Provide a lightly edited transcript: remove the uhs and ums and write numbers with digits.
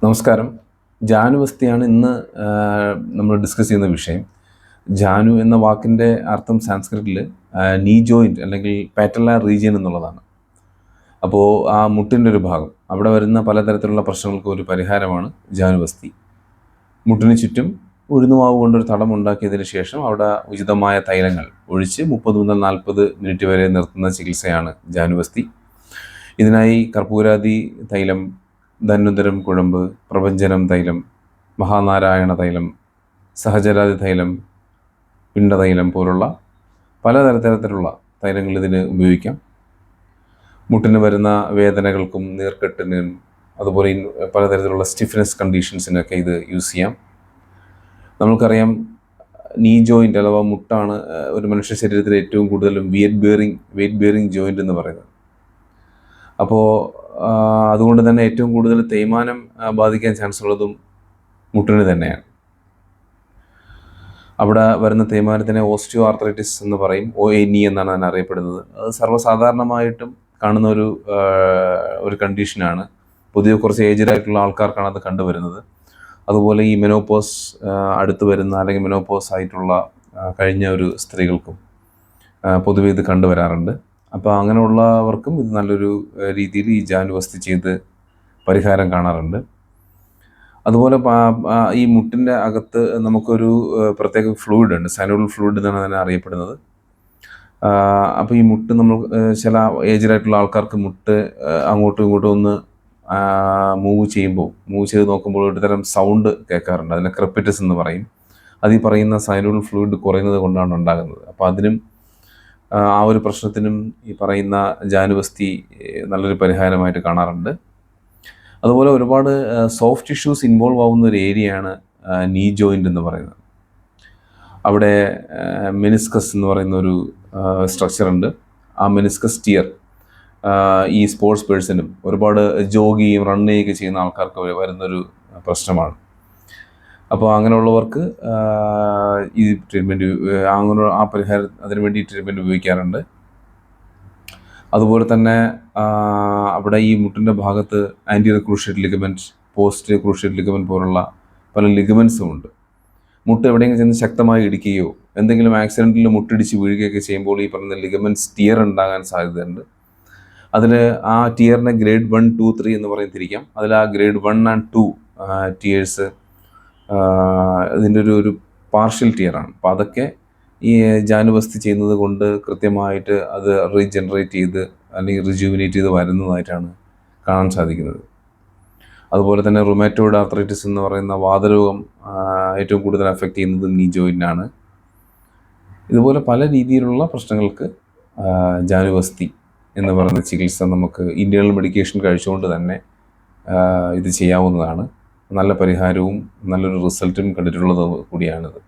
നമസ്കാരം. ജാനുവസ്തിയാണ് ഇന്ന് നമ്മൾ ഡിസ്കസ് ചെയ്യുന്ന വിഷയം. ജാനു എന്ന വാക്കിൻ്റെ അർത്ഥം സാൻസ്ക്രിറ്റിൽ നീ ജോയിൻറ്റ് അല്ലെങ്കിൽ പാറ്റല്ലാർ റീജിയൻ എന്നുള്ളതാണ്. അപ്പോൾ ആ മുട്ടിൻ്റെ ഒരു ഭാഗം, അവിടെ വരുന്ന പലതരത്തിലുള്ള പ്രശ്നങ്ങൾക്ക് ഒരു പരിഹാരമാണ് ജാനുവസ്തി. മുട്ടിന് ചുറ്റും ഉഴുന്നുമാവ് കൊണ്ടൊരു തടം ഉണ്ടാക്കിയതിന് ശേഷം അവിടെ ഉചിതമായ തൈലങ്ങൾ ഒഴിച്ച് 30 മുതൽ 40 മിനിറ്റ് വരെ നിർത്തുന്ന ചികിത്സയാണ് ജാനുവസ്തി. ഇതിനായി കർപ്പൂരാതി തൈലം, ധന്വന്തരം കുഴമ്പ്, പ്രപഞ്ചനം തൈലം, മഹാനാരായണ തൈലം, സഹചരാതി തൈലം, പിണ്ടതൈലം പോലുള്ള പലതരത്തിലുള്ള തൈലങ്ങൾ ഇതിന് ഉപയോഗിക്കാം. മുട്ടിന് വരുന്ന വേദനകൾക്കും നീർക്കെട്ടിനും അതുപോലെ പലതരത്തിലുള്ള സ്റ്റിഫ്നെസ് കണ്ടീഷൻസിനൊക്കെ ഇത് യൂസ് ചെയ്യാം. നമുക്കറിയാം, നീ ജോയിൻ്റ് അഥവാ മുട്ടാണ് ഒരു മനുഷ്യ ശരീരത്തിൽ ഏറ്റവും കൂടുതലും വെയിറ്റ് ബെയറിങ് ജോയിൻ്റ് എന്ന് പറയുന്നത്. അപ്പോൾ അതുകൊണ്ട് തന്നെ ഏറ്റവും കൂടുതൽ തേയ്മാനം ബാധിക്കാൻ ചാൻസ് ഉള്ളതും മുട്ടിന് തന്നെയാണ്. അവിടെ വരുന്ന തേയ്മാനത്തിനെ ഓസ്റ്റിയോ ആർത്രൈറ്റിസ് എന്ന് പറയും, OANE എന്നാണ് അതിനെ അറിയപ്പെടുന്നത്. അത് സർവ്വസാധാരണമായിട്ടും കാണുന്ന ഒരു കണ്ടീഷനാണ്. പൊതുവെ കുറച്ച് ഏജ്ഡ് ആയിട്ടുള്ള ആൾക്കാർക്കാണ് അത് കണ്ടുവരുന്നത്. അതുപോലെ ഈ മെനോപോസ് അടുത്ത് വരുന്ന അല്ലെങ്കിൽ മെനോപോസ് ആയിട്ടുള്ള കഴിഞ്ഞ ഒരു സ്ത്രീകൾക്കും പൊതുവെ ഇത് കണ്ടുവരാറുണ്ട്. അപ്പോൾ അങ്ങനെയുള്ളവർക്കും ഇത് നല്ലൊരു രീതിയിൽ ഈ ജാനുവസ്തി ചെയ്ത് പരിഹാരം കാണാറുണ്ട്. അതുപോലെ ഈ മുട്ടിൻ്റെ അകത്ത് നമുക്കൊരു പ്രത്യേക ഫ്ലൂയിഡ് ഉണ്ട്, സൈനോവിയൽ ഫ്ലൂയിഡ് എന്നാണ് അതിനെ അറിയപ്പെടുന്നത്. അപ്പോൾ ഈ മുട്ട് നമ്മൾ ചില ഏജ്ഡായിട്ടുള്ള ആൾക്കാർക്ക് മുട്ട് അങ്ങോട്ടും ഇങ്ങോട്ടും ഒന്ന് മൂവ് ചെയ്ത് നോക്കുമ്പോൾ ഒരു തരം സൗണ്ട് കേൾക്കാറുണ്ട്. അതിനെ ക്രെപ്പിറ്റസ് എന്ന് പറയും. അത് ഈ പറയുന്ന സൈനോവിയൽ ഫ്ലൂയിഡ് കുറയുന്നത് കൊണ്ടാണ് ഉണ്ടാകുന്നത്. അപ്പോൾ അതിനും ആ ഒരു പ്രശ്നത്തിനും ഈ പറയുന്ന ജാനുവസ്തി നല്ലൊരു പരിഹാരമായിട്ട് കാണാറുണ്ട്. അതുപോലെ ഒരുപാട് സോഫ്റ്റ് ടിഷ്യൂസ് ഇൻവോൾവ് ആവുന്ന ഒരു ഏരിയയാണ് നീ ജോയിൻ്റ് എന്ന് പറയുന്നത്. അവിടെ മെനിസ്കസ് എന്ന് പറയുന്ന ഒരു സ്ട്രക്ചറുണ്ട്. ആ മെനിസ്കസ് ടിയർ ഈ സ്പോർട്സ് പേഴ്സണും ഒരുപാട് ജോഗ് ചെയ്യും റൺ ചെയ്യുകയൊക്കെ ചെയ്യുന്ന ആൾക്കാർക്ക് വരുന്നൊരു പ്രശ്നമാണ്. അപ്പോൾ അങ്ങനെയുള്ളവർക്ക് ഈ ട്രീറ്റ്മെൻറ്റ് ആ പരിഹാരം അതിനുവേണ്ടി ട്രീറ്റ്മെൻറ്റ് ഉപയോഗിക്കാറുണ്ട്. അതുപോലെ തന്നെ അവിടെ ഈ മുട്ടിൻ്റെ ഭാഗത്ത് ആൻറ്റീരിയർ ക്രൂഷ്യറ്റ് ലിഗമെൻറ്റ്, പോസ്റ്റീരിയർ ക്രൂഷ്യറ്റ് ലിഗമെൻറ്റ് പോലുള്ള പല ലിഗമെൻറ്റ്സും ഉണ്ട്. മുട്ട് എവിടെയെങ്കിലും ചെന്ന് ശക്തമായി ഇടിക്കുകയോ എന്തെങ്കിലും ആക്സിഡൻറ്റിൽ മുട്ടിടിച്ച് വീഴുകയൊക്കെ ചെയ്യുമ്പോൾ ഈ പറയുന്ന ലിഗമെൻറ്റ്സ് ടിയർ ഉണ്ടാകാൻ സാധ്യതയുണ്ട്. അതിൽ ആ ടിയറിനെ ഗ്രേഡ് 1, 2, 3 എന്ന് തിരിക്കാം. അതിൽ ആ ഗ്രേഡ് 1 and 2 ടിയേഴ്സ് ഇതിൻ്റെ ഒരു പാർഷ്യൽ ടിയറാണ്. അപ്പോൾ അതൊക്കെ ഈ ജാനുവസ്തി ചെയ്യുന്നത് കൊണ്ട് കൃത്യമായിട്ട് അത് റീജനറേറ്റ് ചെയ്ത് അല്ലെങ്കിൽ റിജുവിനേറ്റ് ചെയ്ത് വരുന്നതായിട്ടാണ് കാണാൻ സാധിക്കുന്നത്. അതുപോലെ തന്നെ റുമാറ്റോയിഡ് ആർത്രൈറ്റിസ് എന്ന് പറയുന്ന വാതരോഗം ഏറ്റവും കൂടുതൽ അഫക്റ്റ് ചെയ്യുന്നത് നീ ജോയിൻ്റാണ്. ഇതുപോലെ പല രീതിയിലുള്ള പ്രശ്നങ്ങൾക്ക് ജാനുവസ്തി എന്ന് പറയുന്ന ചികിത്സ നമുക്ക് ഇൻറ്റേർണൽ മെഡിക്കേഷൻ കഴിച്ചുകൊണ്ട് തന്നെ ഇത് ചെയ്യാവുന്നതാണ്. നല്ല പരിഹാരവും നല്ലൊരു റിസൾട്ടും കണ്ടിട്ടുള്ളത് കൂടിയാണിത്.